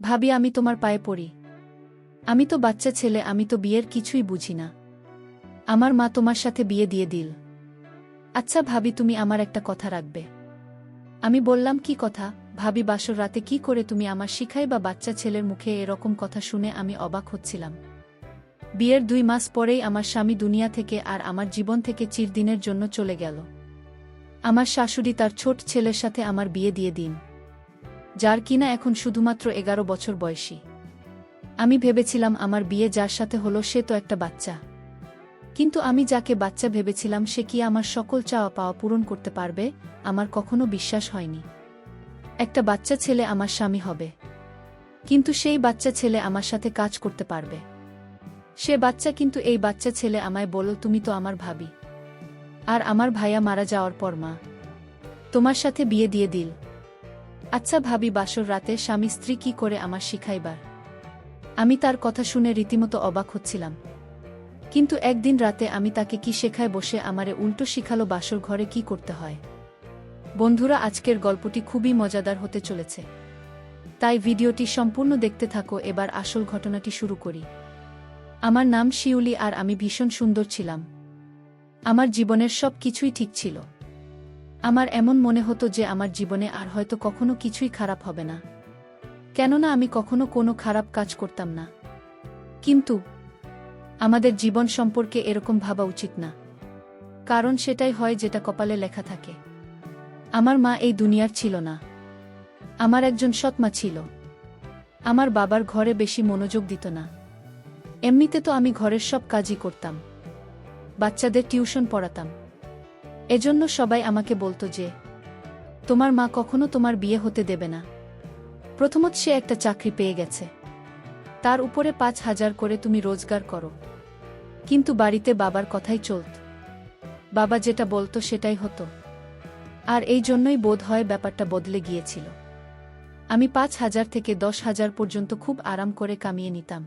ভাবি, আমি তোমার পায়ে পড়ি। আমি তো বাচ্চা ছেলে, আমি তো বিয়ের কিছুই বুঝি না। আমার মা তোমার সাথে বিয়ে দিয়ে দিল। আচ্ছা ভাবি, তুমি আমার একটা কথা রাখবে? আমি বললাম, কি কথা? ভাবি, বাসর রাতে কি করে তুমি আমার শিখাই বা বাচ্চা ছেলের মুখে এরকম কথা শুনে আমি অবাক হচ্ছিলাম। বিয়ের 2 মাস পরেই আমার স্বামী দুনিয়া থেকে আর আমার জীবন থেকে চিরদিনের জন্য চলে গেল। আমার শাশুড়ি তার ছোট ছেলের সাথে আমার বিয়ে দিয়ে দিন, যার কিনা এখন শুধুমাত্র 11 বছর বয়সী। আমি ভেবেছিলাম আমার বিয়ে যার সাথে হলো সে তো একটা বাচ্চা, কিন্তু আমি যাকে বাচ্চা ভেবেছিলাম সে কি আমার সকল চাওয়া পাওয়া পূরণ করতে পারবে? আমার কখনো বিশ্বাস হয়নি একটা বাচ্চা ছেলে আমার স্বামী হবে, কিন্তু সেই বাচ্চা ছেলে আমার সাথে কাজ করতে পারবে। সে বাচ্চা, কিন্তু এই বাচ্চা ছেলে আমায় বলল, তুমি তো আমার ভাবি, আর আমার ভাইয়া মারা যাওয়ার পর মা তোমার সাথে বিয়ে দিয়ে দিল। আচ্ছা ভাবি, বাসর রাতে স্বামী স্ত্রী কি করে আমার শিখাইবার? আমি তার কথা শুনে রীতিমতো অবাক হচ্ছিলাম। কিন্তু একদিন রাতে আমি তাকে কি শেখায় বসে আমারে উল্টো শিখালো বাসর ঘরে কি করতে হয়। বন্ধুরা, আজকের গল্পটি খুবই মজাদার হতে চলেছে, তাই ভিডিওটি সম্পূর্ণ দেখতে থাকো। এবার আসল ঘটনাটি শুরু করি। আমার নাম শিউলি আর আমি ভীষণ সুন্দর ছিলাম। আমার জীবনের সব কিছুই ঠিক ছিল। আমার এমন মনে হতো যে আমার জীবনে আর হয়তো কখনো কিছুই খারাপ হবে না, কেননা আমি কখনো কোনো খারাপ কাজ করতাম না। কিন্তু আমাদের জীবন সম্পর্কে এরকম ভাবা উচিত না, কারণ সেটাই হয় যেটা কপালে লেখা থাকে। আমার মা এই দুনিয়ার ছিল না। আমার একজন সৎ মা ছিল। আমার বাবার ঘরে বেশি মনোযোগ দিত না। এমনিতে তো আমি ঘরের সব কাজই করতাম, বাচ্চাদের টিউশন পড়াতাম। এজন্য সবাই আমাকে বলতো যে, তোমার মা কখনো তোমার বিয়ে হতে দেবে না। প্রথমত সে একটা চাকরি পেয়ে গেছে, তার উপরে 5,000 করে তুমি রোজগার করো। কিন্তু বাড়িতে বাবার কথাই চলত। বাবা যেটা বলতো সেটাই হতো। আর এই জন্যই বোধ হয় ব্যাপারটা বদলে গিয়েছিল। আমি 5,000 থেকে 10,000 পর্যন্ত খুব আরাম করে কামিয়ে নিতাম,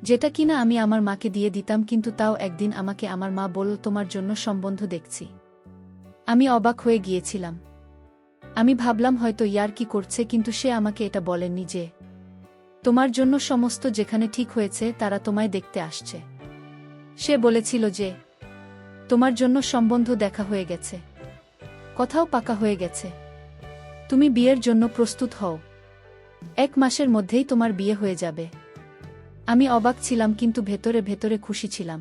যেটা কিনা আমি আমার মাকে দিয়ে দিতাম। কিন্তু তাও একদিন আমাকে আমার মা বলল, তোমার জন্য সম্বন্ধ দেখছি। আমি অবাক হয়ে গিয়েছিলাম। আমি ভাবলাম হয়তো ইয়ার কি করছে, কিন্তু সে আমাকে এটা বলেননি যে, তোমার জন্য সমস্ত যেখানে ঠিক হয়েছে তারা তোমায় দেখতে আসছে। সে বলেছিল যে, তোমার জন্য সম্বন্ধ দেখা হয়ে গেছে, কথাও পাকা হয়ে গেছে, তুমি বিয়ের জন্য প্রস্তুত হও, 1 মাসের মধ্যেই তোমার বিয়ে হয়ে যাবে। আমি অবাক ছিলাম, কিন্তু ভেতরে ভেতরে খুশি ছিলাম,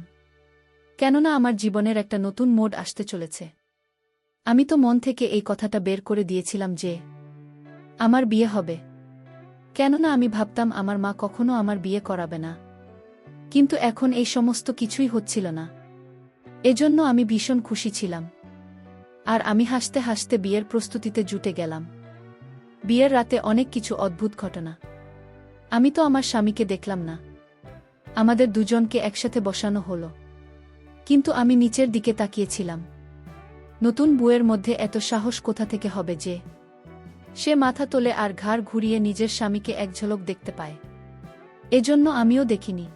কেননা আমার জীবনের একটা নতুন মোড় আসতে চলেছে। আমি তো মন থেকে এই কথাটা বের করে দিয়েছিলাম যে আমার বিয়ে হবে, কেননা আমি ভাবতাম আমার মা কখনো আমার বিয়ে করাবে না। কিন্তু এখন এই সমস্ত কিছুই হচ্ছিল না। এজন্য আমি ভীষণ খুশি ছিলাম। আর আমি হাসতে হাসতে বিয়ের প্রস্তুতিতে জুটে গেলাম। বিয়ের রাতে অনেক কিছু অদ্ভুত ঘটনা। আমি তো আমার স্বামীকে দেখলাম না। আমাদের দুজনকে একসাথে বসানো হলো, কিন্তু আমি নিচের দিকে তাকিয়েছিলাম। নতুন বউয়ের মধ্যে এত সাহস কোথা থেকে হবে যে সে মাথা তোলে আর ঘাড় ঘুরিয়ে নিজের স্বামীকে এক ঝলক দেখতে পায়? এজন্য আমিও দেখিনি।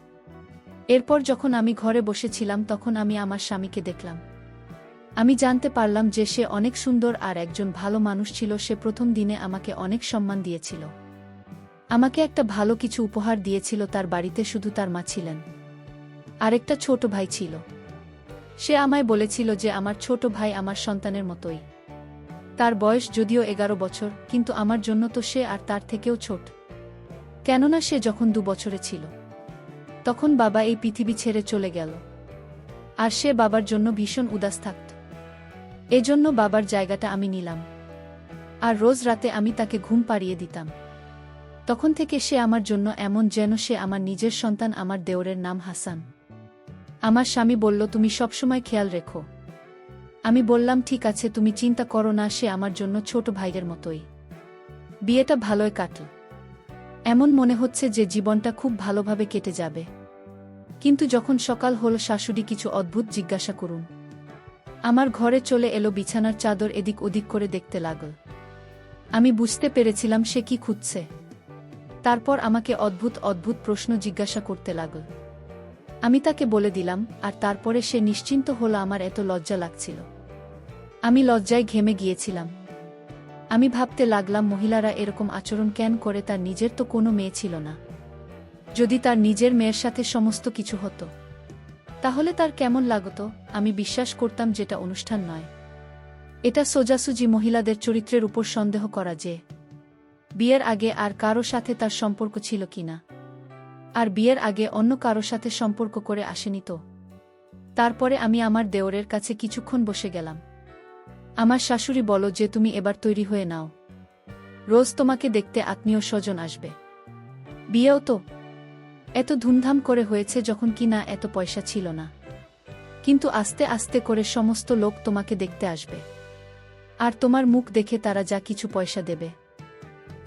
এরপর যখন আমি ঘরে বসেছিলাম তখন আমি আমার স্বামীকে দেখলাম। আমি জানতে পারলাম যে সে অনেক সুন্দর আর একজন ভালো মানুষ ছিল। সে প্রথম দিনে আমাকে অনেক সম্মান দিয়েছিল, আমাকে একটা ভালো কিছু উপহার দিয়েছিল। তার বাড়িতে শুধু তার মা ছিলেন, আরেকটা ছোট ভাই ছিল। সে আমায় বলেছিল যে আমার ছোট ভাই আমার সন্তানের মতোই। তার বয়স যদিও 11 বছর, কিন্তু আমার জন্য তো সে আর তার থেকেও ছোট, কেননা সে যখন 2 বছরে ছিল তখন বাবা এই পৃথিবী ছেড়ে চলে গেল। আর সে বাবার জন্য ভীষণ উদাস থাকত। এজন্য বাবার জায়গাটা আমি নিলাম। আর রোজ রাতে আমি তাকে ঘুম পাড়িয়ে দিতাম। তখন থেকে সে আমার জন্য এমন যেন সে আমার নিজের সন্তান। আমার দেওরের নাম হাসান। আমার স্বামী বলল, তুমি সবসময় খেয়াল রেখো। আমি বললাম, ঠিক আছে, তুমি চিন্তা করো না। সে আমার জন্য ছোট ভাইয়ের মতোই। বিয়েটা ভালোই কাটল। এমন মনে হচ্ছে যে জীবনটা খুব ভালোভাবে কেটে যাবে। কিন্তু যখন সকাল হল, শাশুড়ি কিছু অদ্ভুত জিজ্ঞাসা করুন আমার ঘরে চলে এলো। বিছানার চাদর এদিক ওদিক করে দেখতে লাগল। আমি বুঝতে পেরেছিলাম সে কি খুঁজছে। তারপর আমাকে অদ্ভুত অদ্ভুত প্রশ্ন জিজ্ঞাসা করতে লাগল। আমি তাকে বলে দিলাম, আর তারপরে সে নিশ্চিন্ত হলো। আমার এত লজ্জা লাগছিল, আমি লজ্জায় ঘেমে গিয়েছিলাম। আমি ভাবতে লাগলাম মহিলারা এরকম আচরণ কেন করে, তার নিজের তো কোনো মেয়ে ছিল না। যদি তার নিজের মেয়ের সাথে সমস্ত কিছু হতো তাহলে তার কেমন লাগতো? আমি বিশ্বাস করতাম যেটা অনুষ্ঠান নয়, এটা সোজাসুজি মহিলাদের চরিত্রের উপর সন্দেহ করা, যে বিয়ের আগে আর কারো সাথে তার সম্পর্ক ছিল কিনা, আর বিয়ের আগে অন্য কারো সাথে সম্পর্ক করে আসেনি তো। তারপরে আমি আমার দেওরের কাছে কিছুক্ষণ বসে গেলাম। আমার শাশুড়ি বলল যে তুমি এবার তৈরি হয়ে নাও, রোজ তোমাকে দেখতে আত্মীয় স্বজন আসবে। বিয়েও তো এত ধুমধাম করে হয়েছে যখন কিনা এত পয়সা ছিল না, কিন্তু আস্তে আস্তে করে সমস্ত লোক তোমাকে দেখতে আসবে, আর তোমার মুখ দেখে তারা যা কিছু পয়সা দেবে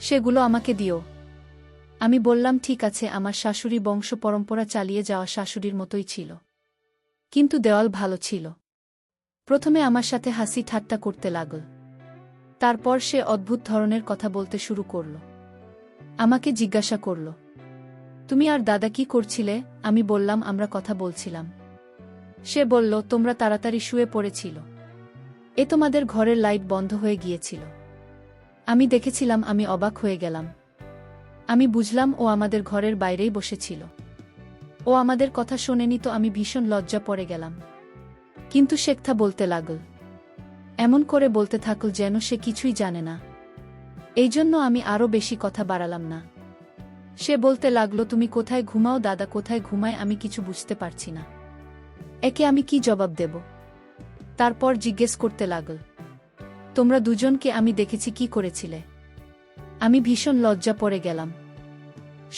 সেগুলো আমাকে দিও। আমি বললাম ঠিক আছে। আমার শাশুড়ি বংশ পরম্পরা চালিয়ে যাওয়া শাশুড়ির মতোই ছিল, কিন্তু দেওয়াল ভালো ছিল। প্রথমে আমার সাথে হাসি ঠাট্টা করতে লাগল, তারপর সে অদ্ভুত ধরনের কথা বলতে শুরু করল। আমাকে জিজ্ঞাসা করল, তুমি আর দাদা কি করছিলে? আমি বললাম আমরা কথা বলছিলাম। সে বলল, তোমরা তাড়াতাড়ি শুয়ে পড়েছিল, তোমাদের ঘরের লাইট বন্ধ হয়ে গিয়েছিল। আমি দেখেছিলাম। আমি অবাক হয়ে গেলাম। আমি বুঝলাম ও আমাদের ঘরের বাইরেই বসেছিল। ও আমাদের কথা শোনেনি তো। আমি ভীষণ লজ্জা পড়ে গেলাম, কিন্তু শেখথা বলতে লাগল, এমন করে বলতে থাকল যেন সে কিছুই জানে না। এই জন্য আমি আরও বেশি কথা বাড়ালাম না। সে বলতে লাগল, তুমি কোথায় ঘুমাও দাদা, কোথায় ঘুমায়? আমি কিছু বুঝতে পারছি না। একে আমি কি জবাব দেব? তারপর জিজ্ঞেস করতে লাগল, তোমরা দুজনকে আমি দেখেছি কি করেছিলে? আমি ভীষণ লজ্জা পড়ে গেলাম।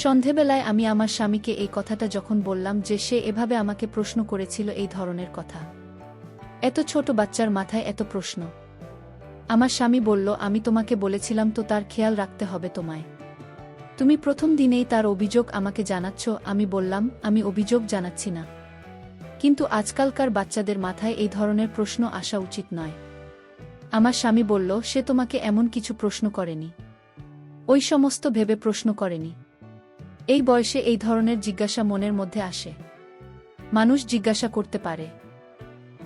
সন্ধেবেলায় আমি আমার স্বামীকে এই কথাটা যখন বললাম যে সে এভাবে আমাকে প্রশ্ন করেছিল এই ধরনের কথা, এত ছোট বাচ্চার মাথায় এত প্রশ্ন। আমার স্বামী বলল, আমি তোমাকে বলেছিলাম তো, তার খেয়াল রাখতে হবে তোমায়। তুমি প্রথম দিনেই তার অভিযোগ আমাকে জানাচ্ছ। আমি বললাম, আমি অভিযোগ জানাচ্ছি না, কিন্তু আজকালকার বাচ্চাদের মাথায় এই ধরনের প্রশ্ন আসা উচিত নয়। আমার স্বামী বলল, সে তোমাকে এমন কিছু প্রশ্ন করেনি, ওই সমস্ত ভেবে প্রশ্ন করেনি। এই বয়সে এই ধরনের জিজ্ঞাসা মনের মধ্যে আসে, মানুষ জিজ্ঞাসা করতে পারে।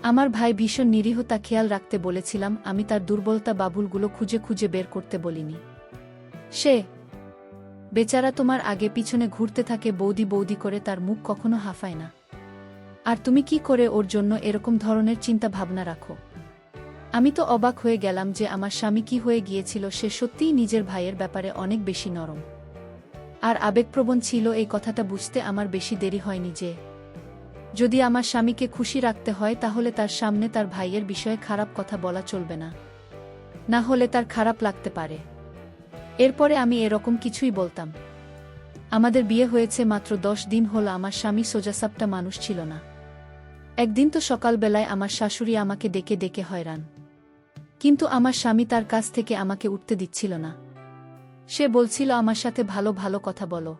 আমার ভাই ভীষণ নিরীহ, তা খেয়াল রাখতে বলেছিলাম। আমি তার দুর্বলতা বাবুলগুলো খুঁজে খুঁজে বের করতে বলিনি। সে বেচারা তোমার আগে পিছনে ঘুরতে থাকে বৌদি বৌদি করে, তার মুখ কখনো হাফায় না। আর তুমি কি করে ওর জন্য এরকম ধরনের চিন্তা ভাবনা রাখো? আমি তো অবাক হয়ে গেলাম যে আমার স্বামী কি হয়ে গিয়েছিল। সে সত্যিই নিজের ভাইয়ের ব্যাপারে অনেক বেশি নরম আর আবেগপ্রবণ ছিল। এই কথাটা বুঝতে আমার বেশি দেরি হয়নি যে যদি আমার স্বামীকে খুশি রাখতে হয় তাহলে তার সামনে তার ভাইয়ের বিষয়ে খারাপ কথা বলা চলবে না, না হলে তার খারাপ লাগতে পারে। এরপরে আমি এরকম কিছুই বলতাম। আমাদের বিয়ে হয়েছে মাত্র 10 দিন হল। আমার স্বামী সোজাসাপটা মানুষ ছিল না। একদিন তো সকালবেলায় আমার শাশুড়ি আমাকে ডেকে ডেকে হয়রান, কিন্তু আমার স্বামী তার কাছ থেকে আমাকে উঠতে দিচ্ছিল না। সে বলছিল, আমার সাথে ভালো ভালো কথা বলো,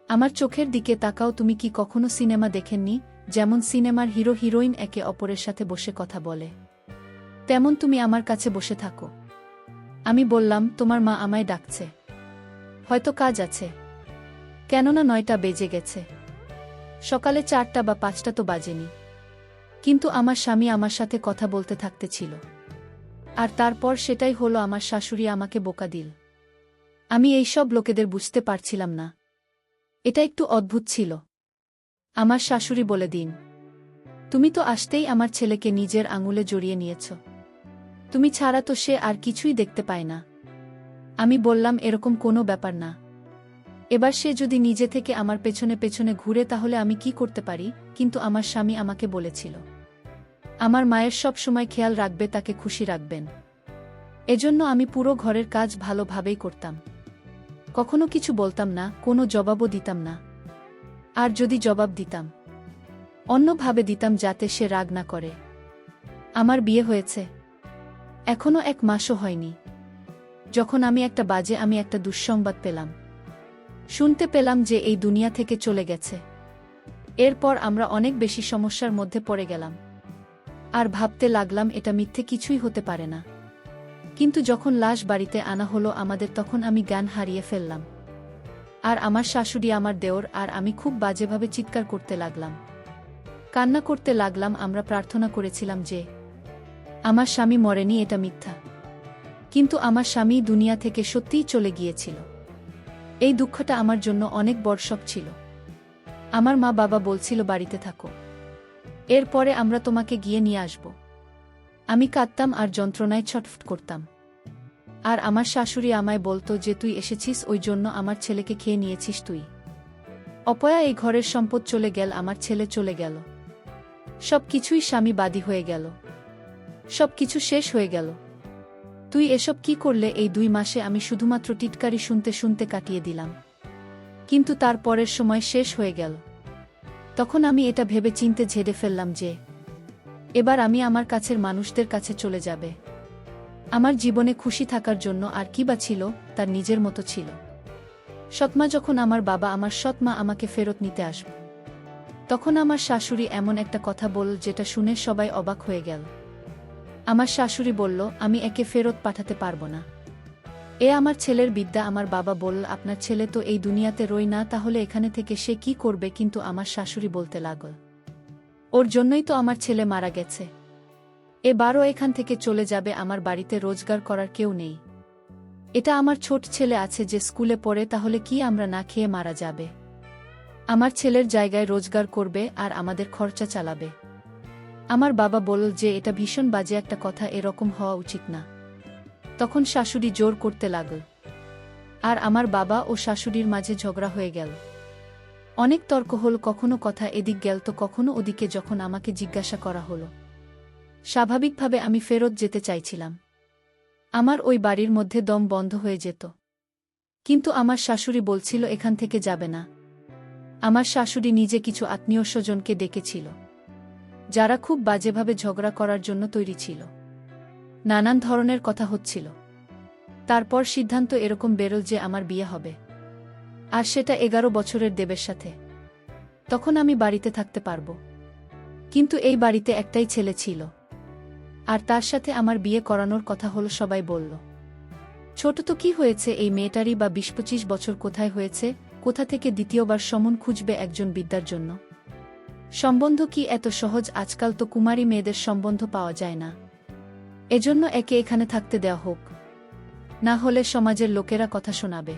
আমার চোখের দিকে তাকাও। তুমি কি কখনো সিনেমা দেখেননি, যেমন সিনেমার হিরো হিরোইন একে অপরের সাথে বসে কথা বলে, তেমন তুমি আমার কাছে বসে থাকো। আমি বললাম, তোমার মা আমায় ডাকছে, হয়তো কাজ আছে, কেননা 9টা বেজে গেছে। সকালে 4টা বা 5টা তো বাজেনি। কিন্তু আমার স্বামী আমার সাথে কথা বলতে থাকতে ছিল। আর তারপর সেটাই হলো, আমার শাশুড়ি আমাকে বোকা দিল। আমি এইসব লোকেদের বুঝতে পারছিলাম না। এটা একটু অদ্ভুত ছিল। আমার শাশুড়ি বলে দিন, তুমি তো আসতেই আমার ছেলেকে নিজের আঙুলে জড়িয়ে নিয়েছ, তুমি ছাড়া তো সে আর কিছুই দেখতে পায় না। আমি বললাম, এরকম কোনো ব্যাপার না। এবার সে যদি নিজে থেকে আমার পেছনে পেছনে ঘুরে তাহলে আমি কি করতে পারি? কিন্তু আমার স্বামী আমাকে বলেছিল, আমার মায়ের সব সময় খেয়াল রাখবে, তাকে খুশি রাখবেন। এজন্য আমি পুরো ঘরের কাজ ভালোভাবেই করতাম, কখনো কিছু বলতাম না, কোনো জবাবও দিতাম না। আর যদি জবাব দিতাম, অন্যভাবে দিতাম যাতে সে রাগ না করে। আমার বিয়ে হয়েছে এখনো 1 মাসও হয়নি যখন আমি একটা দুঃসংবাদ পেলাম। শুনতে পেলাম যে এই দুনিয়া থেকে চলে গেছে। এরপর আমরা অনেক বেশি সমস্যার মধ্যে পড়ে গেলাম, আর ভাবতে লাগলাম এটা মিথ্যে কিছুই হতে পারে না। কিন্তু যখন লাশ বাড়িতে আনা হলো আমাদের, তখন আমি জ্ঞান হারিয়ে ফেললাম। আর আমার শাশুড়ি, আমার দেওর আর আমি খুব বাজেভাবে চিৎকার করতে লাগলাম, কান্না করতে লাগলাম। আমরা প্রার্থনা করেছিলাম যে আমার স্বামী মরেনি, এটা মিথ্যা। কিন্তু আমার স্বামী দুনিয়া থেকে সত্যিই চলে গিয়েছিল। এই দুঃখটা আমার জন্য অনেক বড় শক ছিল। আমার মা বাবা বলছিল বাড়িতে থাকো, এরপরে আমরা তোমাকে গিয়ে নিয়ে আসব। আমি কাঁদতাম আর যন্ত্রণায় ছটফট করতাম। আর আমার শাশুড়ি আমায় বলতো যে তুই এসেছিস ওই জন্য আমার ছেলেকে খেয়ে নিয়েছিস তুই। অপয়া এই ঘরের সম্পদ চলে গেল, আমার ছেলে চলে গেল, সব কিছুই স্বামী বাদী হয়ে গেল, সব কিছু শেষ হয়ে গেল। তুই এসব কি করলে? এই 2 মাসে আমি শুধুমাত্র টিটকারি শুনতে শুনতে কাটিয়ে দিলাম, কিন্তু তার পরের সময় শেষ হয়ে গেল। তখন আমি এটা ভেবে চিন্তে ঝেড়ে ফেললাম যে এবার আমি আমার কাছের মানুষদের কাছে চলে যাবে। আমার জীবনে খুশি থাকার জন্য আর কি বা ছিল, তার নিজের মতো ছিল। সৎমা যখন আমার বাবা আমার সৎমা আমাকে ফেরত নিতে আসবে, তখন আমার শাশুড়ি এমন একটা কথা বলল যেটা শুনে সবাই অবাক হয়ে গেল। আমার শাশুড়ি বলল, আমি একে ফেরত পাঠাতে পারবো না, এ আমার ছেলের বিদ্যা। আমার বাবা বলল, আপনার ছেলে তো এই দুনিয়াতে রই না, তাহলে এখানে থেকে সে কি করবে? কিন্তু আমার শাশুড়ি বলতে লাগল, ওর জন্যই তো আমার ছেলে মারা গেছে, এবারও এখান থেকে চলে যাবে। আমার বাড়িতে রোজগার করার কেউ নেই, এটা আমার ছোট ছেলে আছে যে স্কুলে পড়ে, তাহলে কি আমরা না খেয়ে মারা যাবে? আমার ছেলের জায়গায় রোজগার করবে আর আমাদের খরচা চালাবে। আমার বাবা বলল যে এটা ভীষণ বাজে একটা কথা, এরকম হওয়া উচিত না। তখন শাশুড়ি জোর করতে লাগল, আর আমার বাবা ও শাশুড়ির মাঝে ঝগড়া হয়ে গেল। অনেক তর্ক হল, কখনো কথা এদিক গেল তো কখনো ওদিকে। যখন আমাকে জিজ্ঞাসা করা হলো, স্বাভাবিকভাবে আমি ফেরত যেতে চাইছিলাম। আমার ওই বাড়ির মধ্যে দম বন্ধ হয়ে যেত, কিন্তু আমার শাশুড়ি বলছিল এখান থেকে যাবে না। আমার শাশুড়ি নিজে কিছু আত্মীয় স্বজনকে ডেকেছিল, যারা খুব বাজেভাবে ঝগড়া করার জন্য তৈরি ছিল। নানান ধরনের কথা হচ্ছিল। তারপর সিদ্ধান্ত এরকম বেরোল যে আমার বিয়ে হবে, আর সেটা 11 বছরের দেবের সাথে। তখন আমি বাড়িতে থাকতে পারব, কিন্তু এই বাড়িতে একটাই ছেলে ছিল, আর তার সাথে আমার বিয়ে করানোর কথা হলো। সবাই বলল, ছোট তো কি হয়েছে, এই মেয়েটারই বা 20-25 বছর, কোথায় হয়েছে? কোথা থেকে দ্বিতীয়বার সমন খুঁজবে একজন বিদ্যার জন্য? সম্বন্ধ কি এত সহজ? আজকাল তো কুমারী মেয়েদের সম্বন্ধ পাওয়া যায় না। এজন্য একে এখানে থাকতে দেওয়া হোক, না হলে সমাজের লোকেরা কথা শোনাবে।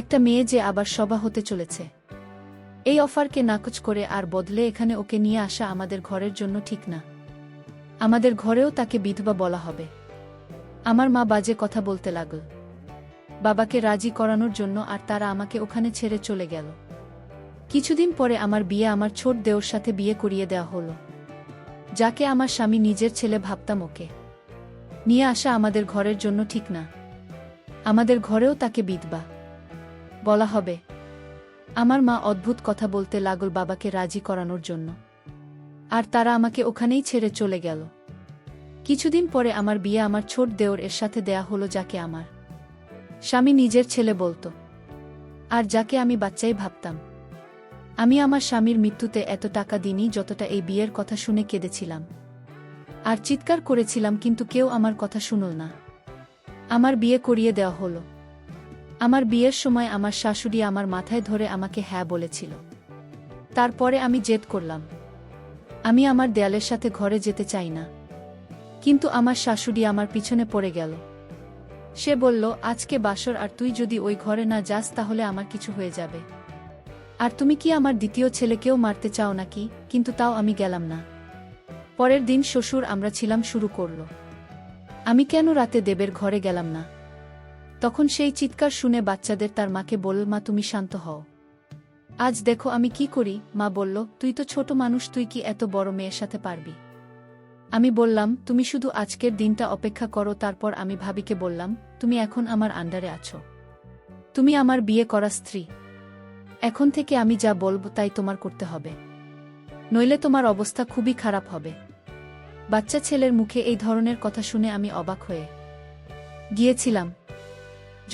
একটা মেয়ে যে আবার সভা হতে চলেছে, এই অফারকে নাকচ করে আর বদলে এখানে ওকে নিয়ে আসা আমাদের ঘরের জন্য ঠিক না। আমাদের ঘরেও তাকে বিধবা বলা হবে। আমার মা বাজে কথা বলতে লাগল বাবাকে রাজি করানোর জন্য, আর তারা আমাকে ওখানে ছেড়ে চলে গেল। কিছুদিন পরে আমার বিয়ে আমার ছোট দেওর সাথে বিয়ে করিয়ে দেওয়া হলো, যাকে আমার স্বামী নিজের ছেলে ভাবতাম। ওকে নিয়ে আসা আমাদের ঘরের জন্য ঠিক না। আমাদের ঘরেও তাকে বিধবা বলা হবে। আমার মা অদ্ভুত কথা বলতে লাগল বাবাকে রাজি করানোর জন্য, আর তারা আমাকে ওখানেই ছেড়ে চলে গেল। কিছুদিন পরে আমার বিয়ে আমার ছোট দেওর এর সাথে দেয়া হলো, যাকে আমার স্বামী নিজের ছেলে বলতো, আর যাকে আমি বাচ্চাই ভাবতাম। আমি আমার স্বামীর মৃত্যুতে এত টাকা দিইনি যতটা এই বিয়ের কথা শুনে কেঁদেছিলাম আর চিৎকার করেছিলাম, কিন্তু কেউ আমার কথা শুনল না। আমার বিয়ে করিয়ে দেওয়া হলো। আমার বিয়ের সময় আমার শাশুড়ি আমার মাথায় ধরে আমাকে হ্যাঁ বলেছিল। তারপরে আমি জেদ করলাম, আমি আমার দেয়ালের সাথে ঘরে যেতে চাই না, কিন্তু আমার শাশুড়ি আমার পিছনে পড়ে গেল। সে বলল, আজকে বাসর, আর তুই যদি ওই ঘরে না যাস তাহলে আমার কিছু হয়ে যাবে। আর তুমি কি আমার দ্বিতীয় ছেলেকেও মারতে চাও নাকি? কিন্তু তাও আমি গেলাম না। পরের দিন শ্বশুর আমরা ছিলাম শুরু করল, আমি কেন রাতে দেবের ঘরে গেলাম না। তখন সেই চিৎকার শুনে বাচ্চাদের তার মাকে বলল, মা তুমি শান্ত হও, আজ দেখো আমি কি করি। মা বলল, তুই তো ছোট মানুষ, তুই কি এত বড় মেয়ের সাথে পারবি? আমি বললাম, তুমি শুধু আজকের দিনটা অপেক্ষা করো। তারপর আমি ভাবিকে বললাম, তুমি এখন আমার আন্ডারে আছো, তুমি আমার বিয়ে করা স্ত্রী, এখন থেকে আমি যা বলবো তাই তোমার করতে হবে, নইলে তোমার অবস্থা খুবই খারাপ হবে। বাচ্চা ছেলের মুখে এই ধরনের কথা শুনে আমি অবাক হয়ে গিয়েছিলাম।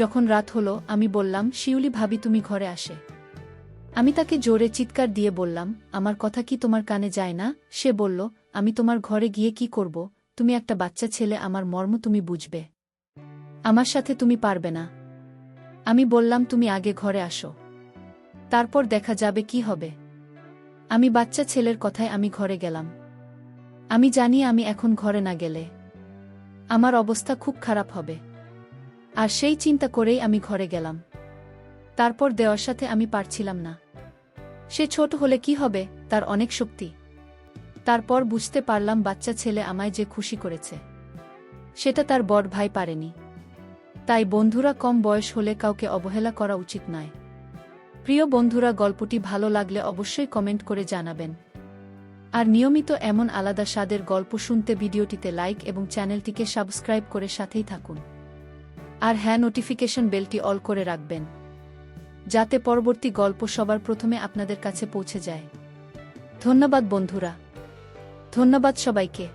যখন রাত হলো, আমি বললাম, শিউলি ভাবি তুমি ঘরে আসে। আমি তাকে জোরে চিৎকার দিয়ে বললাম, আমার কথা কি তোমার কানে যায় না? সে বলল, আমি তোমার ঘরে গিয়ে কি করব? তুমি একটা বাচ্চা ছেলে, আমার মর্ম তুমি বুঝবে, আমার সাথে তুমি পারবে না। আমি বললাম, তুমি আগে ঘরে আসো, তারপর দেখা যাবে কি হবে। আমি বাচ্চা ছেলের কথায় আমি ঘরে গেলাম। আমি জানি আমি এখন ঘরে না গেলে আমার অবস্থা খুব খারাপ হবে। আর সেই চিন্তা করেই আমি ঘরে গেলাম। তারপর দেওয়ার সাথে আমি পারছিলাম না। সে ছোট হলে কি হবে, তার অনেক শক্তি। তারপর বুঝতে পারলাম বাচ্চা ছেলে আমায় যে খুশি করেছে, সেটা তার বড় ভাই পারেনি। তাই বন্ধুরা, কম বয়স হলে কাউকে অবহেলা করা উচিত নয়। প্রিয় বন্ধুরা, গল্পটি ভালো লাগলে অবশ্যই কমেন্ট করে জানাবেন। আর নিয়মিত এমন আলাদা স্বাদের গল্প শুনতে ভিডিওটিতে লাইক এবং চ্যানেলটিকে সাবস্ক্রাইব করে সাথেই থাকুন। আর হ্যাঁ, নোটিফিকেশন বেলটি অল করে রাখবেন, যাতে পরবর্তী গল্প সবার প্রথমে আপনাদের কাছে পৌঁছে যায়। ধন্যবাদ বন্ধুরা, ধন্যবাদ সবাইকে।